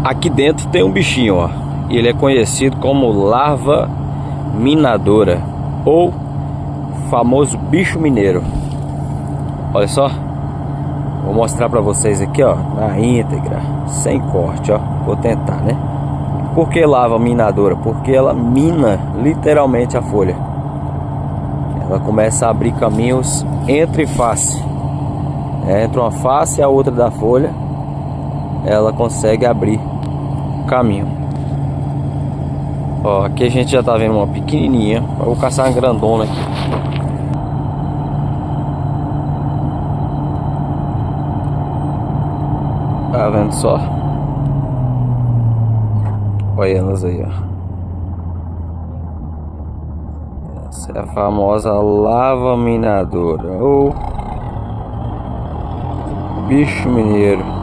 Aqui dentro tem um bichinho, ó. Ele é conhecido como larva minadora ou famoso bicho mineiro. Olha só. Vou mostrar pra vocês aqui, ó, na íntegra, sem corte, ó. Vou tentar, né? Por que larva minadora? Porque ela mina literalmente a folha. Ela começa a abrir caminhos entre face. Entre uma face e a outra da folha, ela consegue abrir o caminho. Ó, aqui a gente já tá vendo uma pequenininha. Eu vou caçar uma grandona aqui. Tá vendo só? Olha elas aí, ó. Essa é a famosa larva minadora ou bicho mineiro.